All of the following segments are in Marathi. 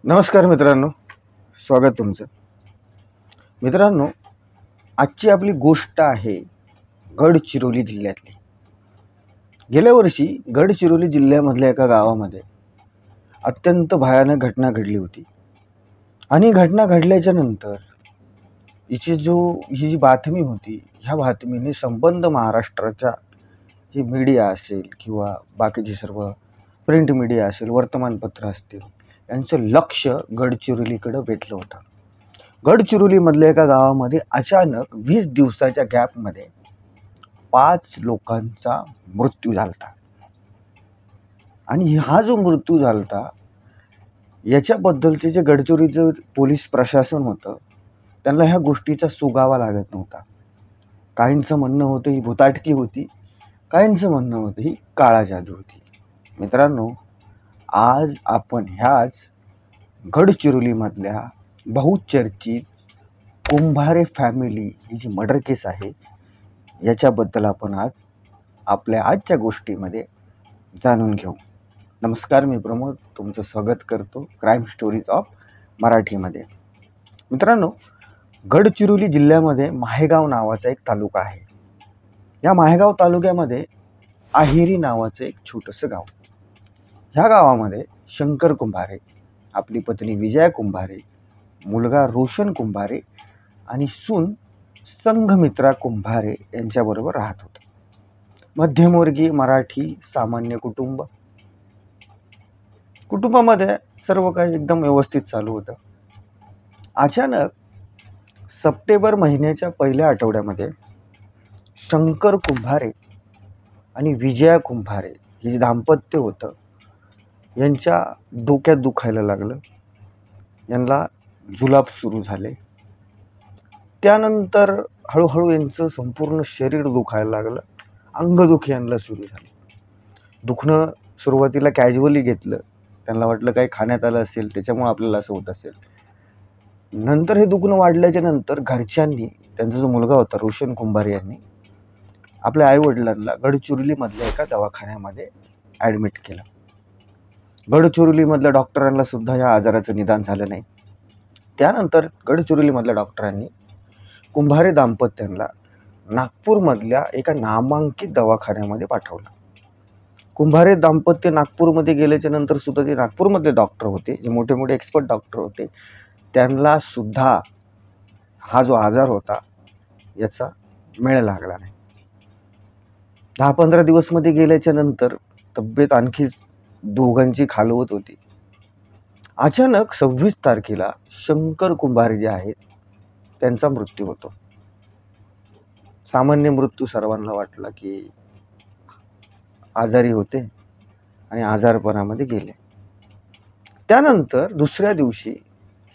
नमस्कार मित्रांनो, स्वागत तुमचं. मित्रांनो, आजची आपली गोष्ट आहे गडचिरोली जिल्ह्यातली. गेल्या वर्षी गडचिरोली जिल्ह्यामधल्या एका गावामध्ये अत्यंत भयानक घटना घडली होती. आणि घटना घडल्याच्या नंतर ही जी बातमी होती, ह्या बातमीने संबंध महाराष्ट्राच्या जी मीडिया असेल किंवा बाकीचे सर्व प्रिंट मीडिया असेल, वर्तमानपत्र असतील, यांचं लक्ष गडचिरोलीकडं वेधलं होतं. गडचिरोलीमधल्या एका गावामध्ये अचानक 20 दिवसाच्या गॅपमध्ये 5 लोकांचा मृत्यू झालता. आणि हा जो मृत्यू झालता याच्याबद्दलचे जे गडचिरोलीचं पोलीस प्रशासन होतं, त्यांना ह्या गोष्टीचा सुगावा लागत नव्हता. काहींचं म्हणणं होतं ही भुताटकी होती, काहींचं म्हणणं होतं ही काळा जादू होती. मित्रांनो, आज आपण ह्याच गडचिरोलीमधल्या बहुचर्चित कुंभारे फॅमिली ही जी मर्डर केस आहे याच्याबद्दल आपण आज आपल्या आजच्या गोष्टीमध्ये जाणून घेऊ. नमस्कार, मी प्रमोद तुमचं स्वागत करतो क्राईम स्टोरीज ऑफ मराठीमध्ये. मित्रांनो, गडचिरोली जिल्ह्यामध्ये माहेगाव नावाचा एक तालुका आहे. या माहेगाव तालुक्यामध्ये आहिरी नावाचं एक छोटंसं गाव. ह्या गावामध्ये शंकर कुंभारे, आपली पत्नी विजया कुंभारे, मुलगा रोशन कुंभारे आणि सून संघमित्रा कुंभारे यांच्याबरोबर राहत होते. मध्यमवर्गीय मराठी सामान्य कुटुंबामध्ये सर्व काही एकदम व्यवस्थित चालू होतं. अचानक सप्टेंबर महिन्याच्या पहिल्या आठवड्यामध्ये शंकर कुंभारे आणि विजया कुंभारे हे जे दाम्पत्य होतं यांच्या डोक्यात दुखायला लागलं. यांना जुलाब सुरू झाले. त्यानंतर हळूहळू यांचं संपूर्ण शरीर दुखायला लागलं. अंगदुखी यांना सुरू झाली. दुखणं सुरुवातीला कॅज्युअली घेतलं. त्यांना वाटलं काही खाण्यात आलं असेल, त्याच्यामुळे आपल्याला असं होत असेल. नंतर हे दुखणं वाढल्याच्या नंतर घरच्यांनी, त्यांचा जो मुलगा होता रोशन कुंभारे यांनी आपल्या आईवडिलांना गडचिरोलीमधल्या एका दवाखान्यामध्ये ॲडमिट केलं. गडचिरोलीमधल्या डॉक्टरांना सुद्धा या आजाराचं निदान झालं नाही. त्यानंतर गडचिरोलीमधल्या डॉक्टरांनी कुंभारे दाम्पत्यांना नागपूरमधल्या एका नामांकित दवाखान्यामध्ये पाठवलं. कुंभारे दाम्पत्य नागपूरमध्ये गेल्याच्या नंतर सुद्धा ते नागपूरमधले डॉक्टर होते, जे मोठे मोठे एक्सपर्ट डॉक्टर होते, त्यांना सुद्धा हा जो आजार होता याचा मेळ लागला नाही. 10-15 दिवस मध्ये गेल्याच्या नंतर तब्येत आणखी दोघांची खालवत होती. अचानक 26 तारखेला शंकर कुंभारे जे आहेत त्यांचा मृत्यू होतो. सामान्य मृत्यू सर्वांना वाटला की आजारी होते आणि आजारपणामध्ये गेले. त्यानंतर दुसऱ्या दिवशी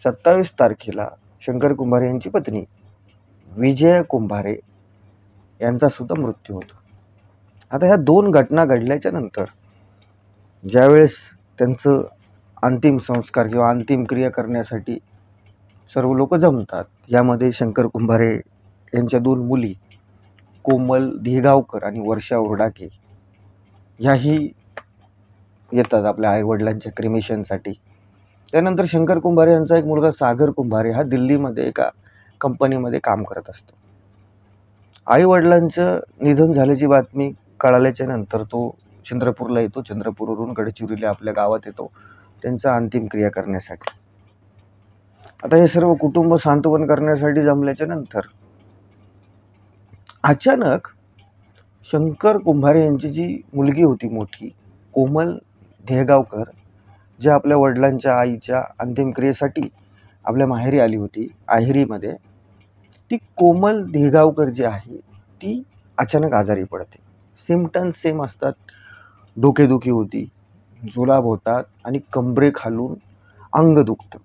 27 तारखेला शंकर कुंभारे यांची पत्नी विजया कुंभारे यांचा सुद्धा मृत्यू होतो. आता ह्या दोन घटना घडल्याच्या नंतर ज्यावेळेस त्यांचं अंतिम संस्कार किंवा अंतिम क्रिया करण्यासाठी सर्व लोक जमतात, यामध्ये शंकर कुंभारे यांच्या 2 मुली कोमल देगावकर आणि वर्षा ओरडाके ह्याही येतात आपल्या आईवडिलांच्या क्रिमेशनसाठी. त्यानंतर शंकर कुंभारे यांचा एक मुलगा सागर कुंभारे हा दिल्लीमध्ये एका कंपनीमध्ये काम करत असतो. आईवडिलांचं निधन झाल्याची बातमी कळाल्याच्या नंतर तो चंद्रपूरला येतो. चंद्रपूरवरून गडचिरोली आपल्या गावात येतो त्यांचा अंतिम क्रिया करण्यासाठी. आता हे सर्व कुटुंब सांत्वन करण्यासाठी जमल्याच्या नंतर अचानक शंकर कुंभारे यांची जी मुलगी होती मोठी कोमल देगावकर, जी आपल्या वडिलांच्या आईच्या अंतिम क्रियेसाठी आपल्या माहेरी आली होती आहिरीमध्ये, ती कोमल देगावकर जी आहे ती अचानक आजारी पडते. सिम्पटम्स सेम असतात. डोकेदुखी होती, जुलाब होतात आणि कंबरे खालून अंग दुखतं.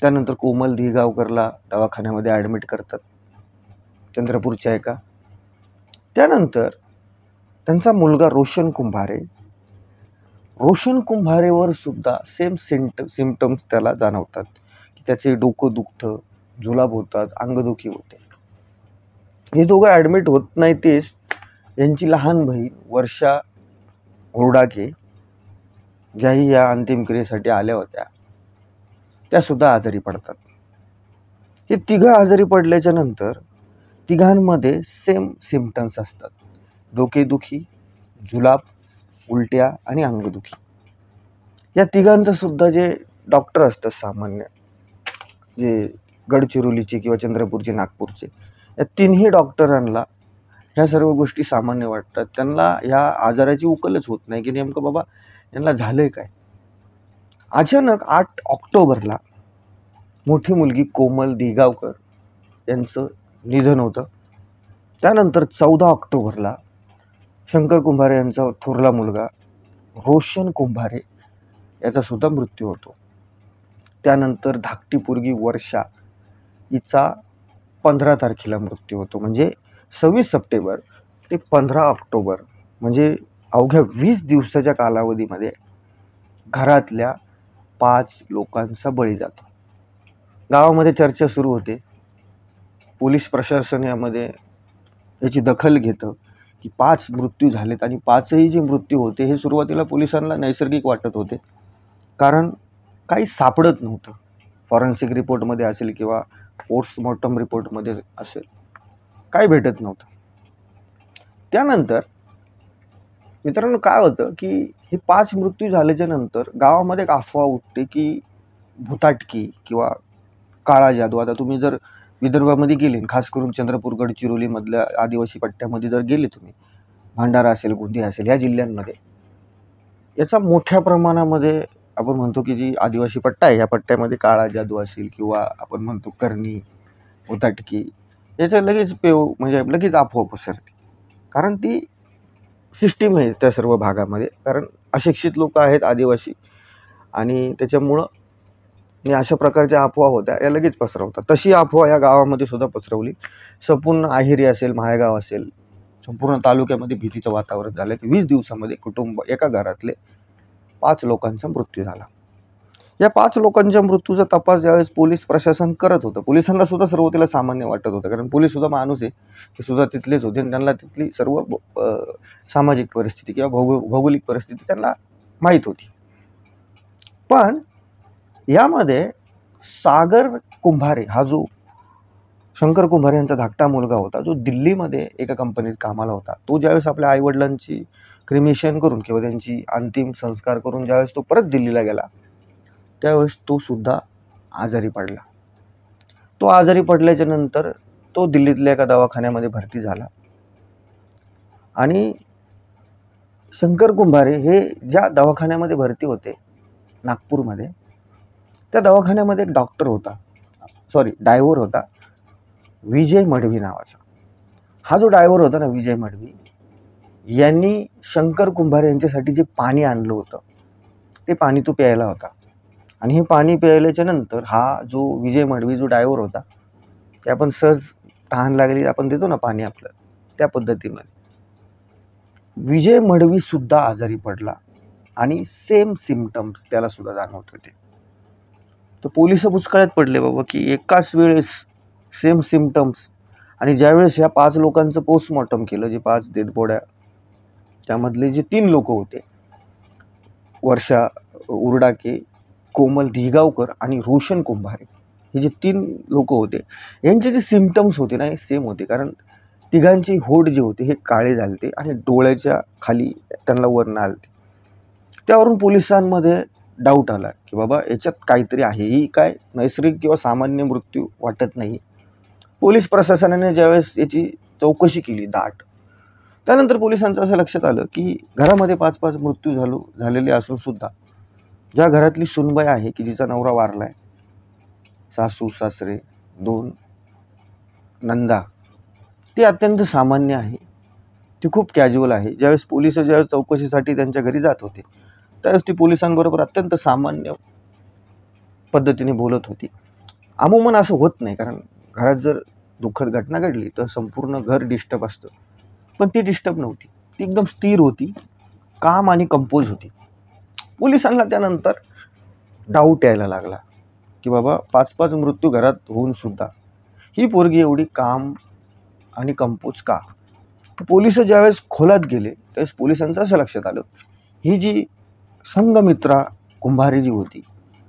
त्यानंतर कोमल देगावकरला दवाखान्यामध्ये ॲडमिट करतात चंद्रपूरच्या एका. त्यानंतर त्यांचा मुलगा रोशन कुंभारेवर सुद्धा सेम सिम्पटम्स त्याला जाणवतात की त्याचे डोकं दुखतं, जुलाब होतात, अंगदुखी होते. हे दोघं ॲडमिट होत नाही तेच यांची लहान बहीण वर्षा ओरडाके, ज्याही या अंतिम क्रियेसाठी आल्या होत्या, त्या सुद्धा आजारी पडतात. हे तिघं आजारी पडल्याच्या नंतर तिघांमध्ये सेम सिम्पटम्स असतात. डोकेदुखी, जुलाब, उलट्या आणि अंगदुखी. या तिघांचं सुद्धा जे डॉक्टर असतात सामान्य, जे गडचिरोलीचे किंवा चंद्रपूरचे, नागपूरचे, या तिन्ही डॉक्टरांना ह्या सर्व गोष्टी सामान्य वाटतात. त्यांना ह्या आजाराची उकलच होत नाही की नेमकं बाबा यांना झालंय काय. अचानक 8 ऑक्टोबरला मोठी मुलगी कोमल दिगावकर यांचं निधन होतं. त्यानंतर 14 ऑक्टोबरला शंकर कुंभारे यांचा थोरला मुलगा रोशन कुंभारे याचा सुद्धा मृत्यू होतो. त्यानंतर धाकटी पोरगी वर्षा हिचा 15 तारखेला मृत्यू होतो. म्हणजे 26 सप्टेंबर ते 15 ऑक्टोबर म्हणजे अवघ्या 20 दिवसाच्या कालावधीमध्ये घरातल्या 5 लोकांचा बळी जातो. गावामध्ये चर्चा सुरू होते. पोलीस प्रशासन याची दखल घेतं की 5 मृत्यू झालेत आणि 5ही जे मृत्यू होते हे सुरुवातीला पोलिसांना नैसर्गिक वाटत होते, कारण काही सापडत नव्हतं. फॉरेन्सिक रिपोर्टमध्ये असेल किंवा पोस्टमॉर्टम रिपोर्टमध्ये असेल, काही भेटत नव्हतं. त्यानंतर मित्रांनो काय होतं की हे 5 मृत्यू झाल्याच्या नंतर गावामध्ये एक अफवा उठते की भुताटकी किंवा काळा जादू. आता तुम्ही जर विदर्भामध्ये गेले, खास करून चंद्रपूर, गडचिरोली मधल्या आदिवासी पट्ट्यामध्ये जर गेले तुम्ही, भंडारा असेल, गोंदिया असेल, या जिल्ह्यांमध्ये याचा मोठ्या प्रमाणामध्ये आपण म्हणतो की जी आदिवासी पट्टा आहे, या पट्ट्यामध्ये काळा जादू असेल किंवा आपण म्हणतो करणी, भुताटकी, याच्या लगेच म्हणजे लगेच अफवा पसरते. कारण ती सिस्टीम आहे त्या सर्व भागामध्ये, कारण अशिक्षित लोक आहेत आदिवासी, आणि त्याच्यामुळं अशा प्रकारच्या अफवा होत्या या लगेच पसरवतात. तशी अफवा या गावामध्ये सुद्धा पसरवली. संपूर्ण आहिरी असेल, माहेगाव असेल, संपूर्ण तालुक्यामध्ये भीतीचं वातावरण झालं की 20 दिवसामध्ये एका घरातले 5 लोकांचा मृत्यू झाला. या 5 लोकांच्या मृत्यूचा तपास ज्यावेळेस पोलीस प्रशासन करत होतं, पोलिसांना सुद्धा सुरुवातीला सामान्य वाटत होतं, कारण पोलीस सुद्धा माणूस आहे, ते सुद्धा तिथलेच होते आणि त्यांना तिथली सर्व सामाजिक परिस्थिती किंवा भौगोलिक परिस्थिती त्यांना माहीत होती. पण यामध्ये सागर कुंभारे हा जो शंकर कुंभारे यांचा धाकटा मुलगा होता, जो दिल्लीमध्ये एका कंपनीत कामाला होता, तो ज्यावेळेस आपल्या आईवडिलांची क्रिमेशन करून किंवा त्यांची अंतिम संस्कार करून ज्यावेळेस तो परत दिल्लीला गेला, त्यावेळेस तो सुद्धा आजारी पडला. तो आजारी पडल्याच्या नंतर तो दिल्लीतल्या एका दवाखान्यामध्ये भरती झाला. आणि शंकर कुंभारे हे ज्या दवाखान्यामध्ये भरती होते नागपूरमध्ये, त्या दवाखान्यामध्ये एक ड्रायव्हर होता, विजय मडवी नावाचा. हा जो ड्रायव्हर होता ना, विजय मडवी, यांनी शंकर कुंभारे यांच्यासाठी जे पाणी आणलं होतं, ते पाणी तो प्यायला होता. आणि हे पाणी प्यायल्याच्या नंतर हा जो विजय मडवी जो ड्रायव्हर होता, ते आपण सहज तहान लागली आपण देतो ना पाणी आपलं, त्या पद्धतीमध्ये विजय मडवी सुद्धा आजारी पडला आणि सेम सिम्पटम्स त्याला सुद्धा जाणवत होते. तर पोलिस बुचकळ्यात पडले बाबा की एकाच वेळेस सेम सिम्पटम्स. आणि ज्यावेळेस ह्या 5 लोकांचं पोस्टमॉर्टम केलं, जे 5 डेड बॉड्या, त्यामधले जे 3 लोक होते, वर्षा उर्डाके, कोमल दिगावकर आणि रोशन कुंभारे, हे जे 3 लोक होते, यांचे जे सिम्पटम्स होते ना हे सेम होते. कारण तिघांचे होठ जे होते हे काळे झालते आणि डोळ्याच्या खाली त्यांना वर्ण आलते. त्यावरून पोलिसांमध्ये डाऊट आला की बाबा याच्यात काहीतरी आहे, ही काय नैसर्गिक किंवा सामान्य मृत्यू वाटत नाही. पोलीस प्रशासनाने ज्यावेळेस याची चौकशी केली दाट, त्यानंतर पोलिसांचं असं लक्षात आलं की घरामध्ये 5-5 मृत्यू झालेले असून सुद्धा ज्या घरातली सुनबाई आहे की जिचा नवरा वारलाय, सासू सासरे, 2 नंदा, ती अत्यंत सामान्य आहे, ती खूप कॅज्युअल आहे. ज्यावेळेस पोलिस चौकशीसाठी त्यांच्या घरी जात होते, त्यावेळेस ती पोलिसांबरोबर अत्यंत सामान्य पद्धतीने बोलत होती. अमूमन असं होत नाही, कारण घरात जर दुःखद घटना घडली तर संपूर्ण घर डिस्टर्ब असतं, पण ती डिस्टर्ब नव्हती. ती एकदम स्थिर होती, काम आणि कंपोज होती. पोलिसांना त्यानंतर डाऊट यायला लागला की बाबा 5-5 मृत्यू घरात होऊन सुद्धा ही पोरगी एवढी काम आणि कंपोज का. पोलिस ज्यावेळेस खोलात गेले त्यावेळेस पोलिसांचं असं लक्षात आलं, ही जी संघमित्रा कुंभारे जी होती,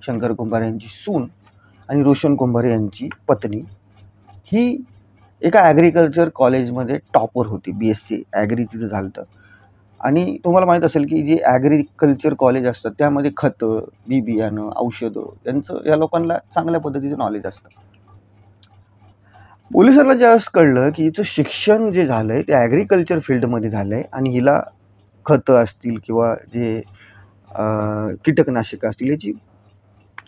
शंकर कुंभारे यांची सून आणि रोशन कुंभारे यांची पत्नी ही एका ॲग्रिकल्चर कॉलेजमध्ये टॉपर होती. BSc ॲग्री तिथं झालं होतं. आणि तुम्हाला माहीत असेल की जे ॲग्रिकल्चर कॉलेज असतात त्यामध्ये खतं, बी बियाणं, औषधं यांचं या लोकांना चांगल्या पद्धतीचं नॉलेज असतं. पोलिसांना ज्यावेळेस कळलं की हिचं शिक्षण जे झालंय ते ॲग्रिकल्चर फील्डमध्ये झालंय आणि हिला खतं असतील किंवा जे कीटकनाशकं असतील याची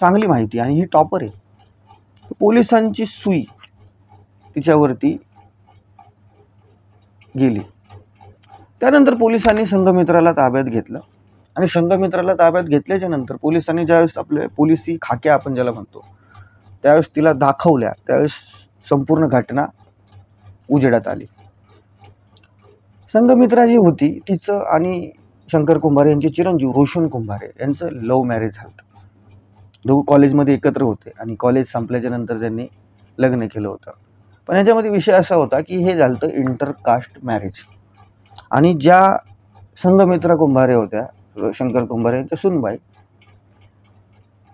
चांगली माहिती आणि ही टॉपर आहे. तर पोलिसांची सुई तिच्यावरती गेली. त्यानंतर पोलिसांनी संघमित्राला ताब्यात घेतलं आणि संघमित्राला ताब्यात घेतल्याच्या नंतर पोलिसांनी ज्यावेळेस आपले पोलिसी खाक्या आपण ज्याला म्हणतो त्यावेळेस तिला दाखवल्या, त्यावेळेस संपूर्ण घटना उजेडात आली. संघमित्रा जी होती तिचं आणि शंकर कुंभारे यांचे चिरंजीव रोशन कुंभारे यांचं लव्ह मॅरेज झालं. दोघं कॉलेजमध्ये एकत्र होते आणि कॉलेज संपल्याच्या नंतर त्यांनी लग्न केलं होतं. पण याच्यामध्ये विषय असा होता की हे झालं होतं इंटरकास्ट मॅरेज. आणि ज्या संघमित्रा कुंभारे होत्या, शंकर कुंभारे यांच्या सुनबाई,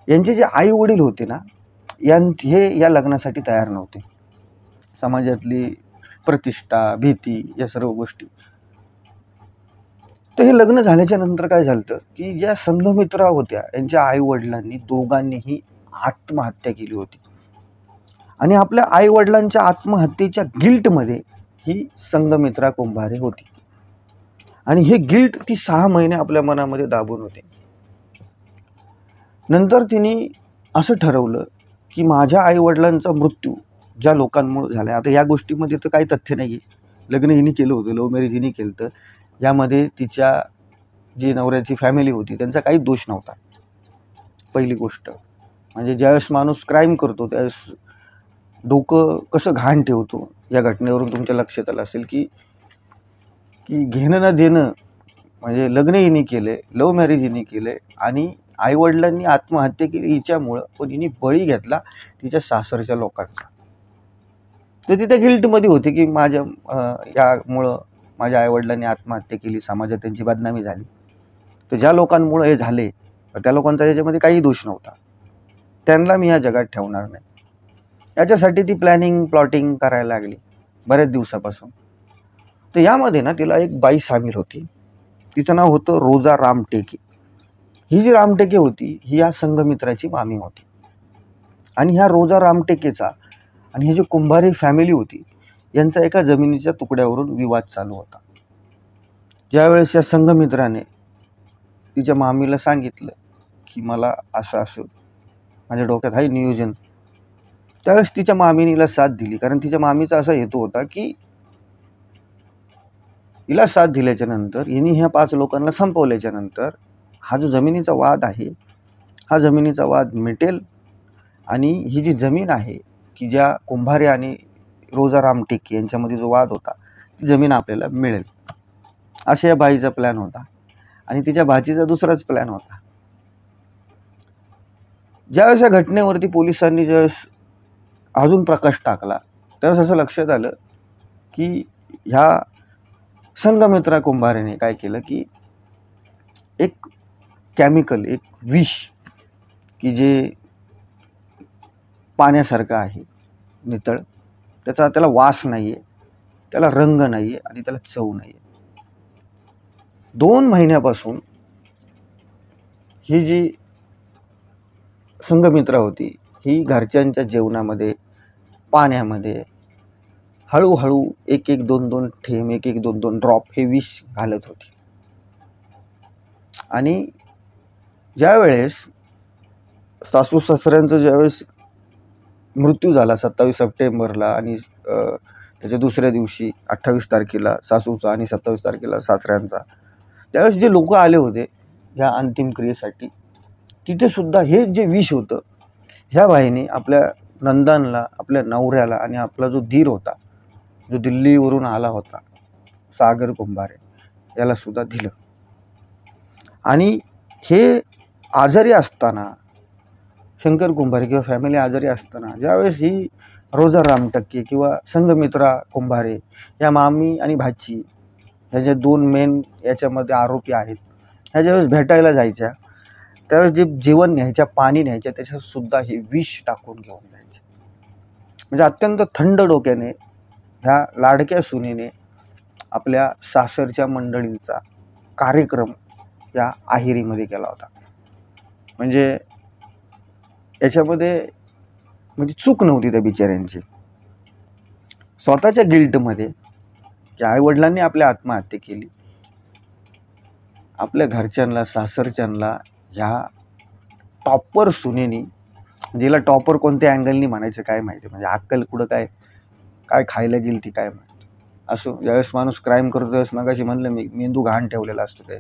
यांचे जे आई वडील होते ना, हे या लग्नासाठी तयार नव्हते. समाजातली प्रतिष्ठा, भीती या सर्व गोष्टी. तर हे लग्न झाल्याच्या नंतर काय झालं की ज्या संघमित्रा होत्या यांच्या आई वडिलांनी दोघांनीही आत्महत्या केली होती. आणि आपल्या आई वडिलांच्या आत्महत्येच्या गिल्टमध्ये ही संघमित्रा कुंभारे होती. आणि हे गिल्ट ती 6 महिने आपल्या मनामध्ये दाबून होते. नंतर तिने असं ठरवलं की माझ्या आई वडिलांचा मृत्यू ज्या लोकांमुळे झाला, आता या गोष्टीमध्ये तर काही तथ्य नाही आहे, लग्न हिने केलं होतं, लव्ह मॅरेज हिने केलं, तर यामध्ये तिच्या जी नवऱ्याची फॅमिली होती त्यांचा काही दोष नव्हता. पहिली गोष्ट म्हणजे ज्यावेळेस माणूस क्राईम करतो त्यावेळेस डोकं कसं घाण ठेवतो या घटनेवरून तुमच्या लक्षात आलं असेल की घेणं न देणं, म्हणजे लग्न हिने केले, लव्ह मॅरेज हिने केले आणि आईवडिलांनी आत्महत्या केली हिच्यामुळं, पण हिने बळी घेतला तिच्या सासरच्या लोकांचा. तर ती त्या गिल्टमध्ये होती की यामुळं माझ्या आईवडिलांनी आत्महत्या केली, समाजात त्यांची बदनामी झाली. तर ज्या लोकांमुळं हे झाले त्या लोकांचा याच्यामध्ये काही दोष नव्हता, त्यांना मी या जगात ठेवणार नाही. याच्यासाठी ती प्लॉटिंग करायला लागली बऱ्याच दिवसापासून. तर यामध्ये ना तिला एक बाई सामील होती, तिचं नाव होतं रोजा रामटेके. ही जी रामटेके होती ही या संघमित्राची मामी होती. आणि ह्या रोजा रामटेकेचा आणि ही जी कुंभारी फॅमिली होती यांचा एका जमिनीच्या तुकड्यावरून विवाद चालू होता. ज्यावेळेस या संघमित्राने तिच्या मामीला सांगितलं की मला असं असं माझ्या डोक्यात आहे नियोजन, त्यावेळेस तिच्या मामीनीला साथ दिली. कारण तिच्या मामीचा असा हेतू होता की हिला साथ दिल्याच्या नंतर हिने ह्या 5 लोकांना संपवल्याच्या नंतर हा जो जमिनीचा वाद आहे हा जमिनीचा वाद मिटेल आणि ही जी जमीन आहे की ज्या कुंभारे आणि रोजा रामटेके यांच्यामध्ये जो वाद होता ती जमीन आपल्याला मिळेल, अशा या बाईचा प्लॅन होता. आणि तिच्या भाचीचा दुसराच प्लॅन होता. ज्यावेळेस या घटनेवरती पोलिसांनी ज्यावेळेस अजून प्रकाश टाकला त्यावेळेस असं लक्षात आलं की ह्या संघमित्रा कुंभारेने काय केलं की एक केमिकल, एक विष की जे पाण्यासारखं आहे नितळ, त्याला वास नाही आहे, त्याला रंग नाही आहे आणि त्याला चव नाही आहे. 2 महिन्यापासून ही जी संघमित्रा होती ही घरच्यांच्या जेवणामध्ये, पाण्यामध्ये हळूहळू 1-1, 2-2 थेंब, 1-1, 2-2 ड्रॉप हे विष घालत होती. आणि ज्यावेळेस सासू सासऱ्यांचा ज्यावेळेस मृत्यू झाला 27 सप्टेंबरला आणि त्याच्या दुसऱ्या दिवशी 28 तारखेला सासूचा आणि 27 तारखेला सासऱ्यांचा, त्यावेळेस जे लोक आले होते ह्या अंतिम क्रियेसाठी, तिथे सुद्धा हे जे विष होतं ह्या बाईने आपल्या नंदांना, आपल्या नवऱ्याला आणि आपला जो धीर होता जो दिल्लीवरून आला होता सागर कुंभारे याला सुद्धा दिलं. आणि हे आजारी असताना, शंकर कुंभारे किंवा फॅमिली आजारी असताना, ज्यावेळेस ही रोजा रामटेके किंवा संघमित्रा कुंभारे या मामी आणि भाची ह्या ज्या 2 मेन याच्यामध्ये आरोपी आहेत, ह्या ज्यावेळेस भेटायला जायच्या त्यावेळेस जे जेवण न्यायच्या, पाणी न्यायच्या, त्याच्यात सुद्धा हे विष टाकून घेऊन जायचे. म्हणजे अत्यंत थंड डोक्याने ह्या लाडक्या सुनेने आपल्या सासरच्या मंडळींचा कार्यक्रम या आहिरीमध्ये केला होता. म्हणजे याच्यामध्ये म्हणजे चूक नव्हती त्या बिचाऱ्यांची. स्वतःच्या गिल्टमध्ये की आईवडिलांनी आपल्या आत्महत्या केली, आपल्या घरच्यांना, सासरच्यांना ह्या टॉपर सुनेनी, जिला टॉपर कोणत्या अँगलनी म्हणायचं काय माहिती, म्हणजे अक्कल कुठं काय काय खायला गेली ती काय माहिती. असो, ज्यावेळेस माणूस क्राईम करतो त्यावेळेस मगाशी म्हणलं मी, मेंदू घाण ठेवलेला असतो काय.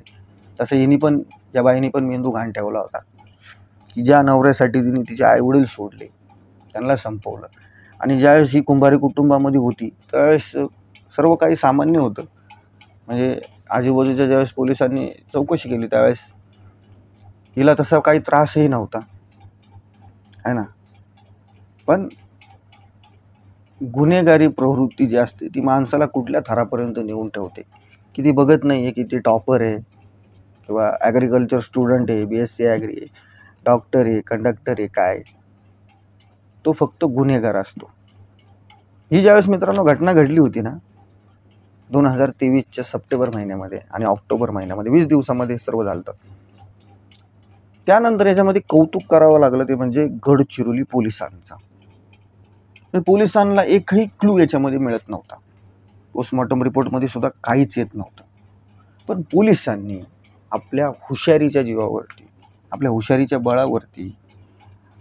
तसं हिनी पण, या बाईनी पण मेंदू घाण ठेवला होता की ज्या नवऱ्यासाठी तिने तिचे आईवडील सोडले, त्यांना संपवलं. आणि ज्यावेळेस ही कुंभारी कुटुंबामध्ये होती त्यावेळेस सर्व काही सामान्य होतं. म्हणजे आजूबाजूच्या ज्यावेळेस पोलिसांनी चौकशी केली त्यावेळेस हिला तसा काही त्रासही नव्हता, आहे ना. पण गुन्हेगारी प्रवृत्ती जी असते ती माणसाला कुठल्या थरापर्यंत नेऊन ठेवते की ती बघत नाही आहे की ती टॉपर आहे किंवा ॲग्रिकल्चर स्टुडंट आहे, BSc ॲग्री आहे, डॉक्टर आहे, कंडक्टर आहे, काय, तो फक्त गुन्हेगार असतो. ही ज्यावेळेस मित्रांनो घटना घडली होती ना 2023च्या सप्टेंबर महिन्यामध्ये आणि ऑक्टोबर महिन्यामध्ये, 20 दिवसामध्ये सर्व झालं. त्यानंतर याच्यामध्ये कौतुक करावं लागलं ते म्हणजे गडचिरोली पोलिसांचा. पोलिसांना एकही क्लू याच्यामध्ये मिळत नव्हता. पोस्टमॉर्टम रिपोर्टमध्ये सुद्धा काहीच येत नव्हतं. पण पोलिसांनी आपल्या हुशारीच्या जीवावरती, आपल्या हुशारीच्या बळावरती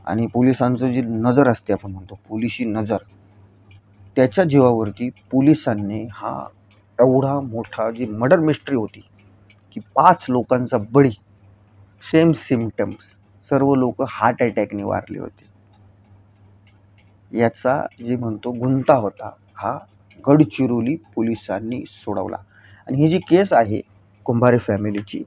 आणि पोलिसांचं जी नजर असते, आपण म्हणतो पोलिसी नजर, त्याच्या जीवावरती पोलिसांनी हा एवढा मोठा जी मर्डर मिस्ट्री होती की 5 लोकांचा बळी, सेम सिम्पटम्स, सर्व लोक हार्ट अटॅकने वारले होते, याचा जे म्हणतो गुंता होता हा गडचिरोली पोलिसांनी सोडवला. आणि ही जी केस आहे कुंभारे फॅमिलीची,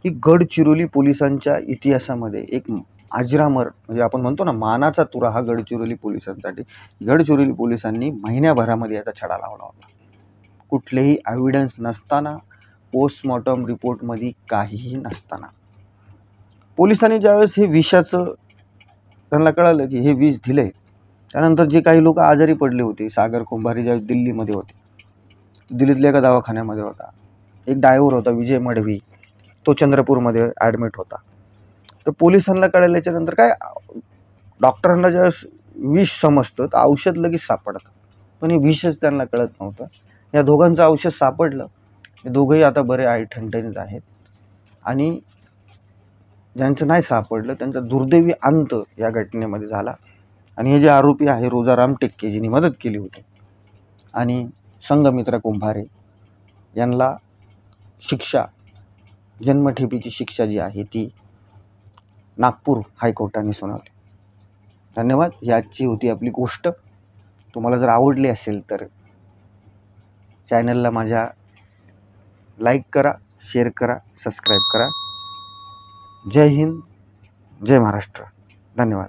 ही गडचिरोली पोलिसांच्या इतिहासामध्ये एक अजरामर, म्हणजे आपण म्हणतो ना मानाचा तुरा हा गडचिरोली पोलिसांसाठी. गडचिरोली पोलिसांनी महिन्याभरामध्ये याचा छडा लावला होता. कुठलेही एव्हिडन्स नसताना, पोस्टमॉर्टम रिपोर्टमध्ये काहीही नसताना. पोलिसांनी ज्यावेळेस हे विषाचं त्यांना कळालं की हे विष दिलंय, त्यानंतर जे काही लोक आजारी पडले होते, सागर कुंभारे ज्यावेळेस दिल्लीमध्ये होते, दिल्लीतल्या एका दवाखान्यामध्ये होता. एक ड्रायव्हर होता विजय मडवी, तो चंद्रपूरमध्ये ॲडमिट होता. तर पोलिसांना कळल्याच्या नंतर काय, डॉक्टरांना ज्यावेळेस विष समजतं तर औषध लगेच सापडतं, पण हे विषच त्यांना कळत नव्हतं. या दोघांचं औषध सापडलं, हे दोघंही आता बरे आहे, ठणठणीत आहेत. आणि ज्यांचं नाही सापडलं त्यांचा दुर्दैवी अंत या घटनेमध्ये झाला. आणि हे जे आरोपी आहे रोजाराम टेक्के, जिने मदत केली होती, आणि संघमित्रा कुंभारे, यांना शिक्षा, जन्मठेपेची शिक्षा जी आहे ती नागपूर हायकोर्टाने सुनावली. धन्यवाद. ही आजची होती आपली गोष्ट. तुम्हाला जर आवडली असेल तर चॅनलला माझ्या लाईक करा, शेअर करा, सबस्क्राईब करा. जय हिंद, जय महाराष्ट्र. धन्यवाद.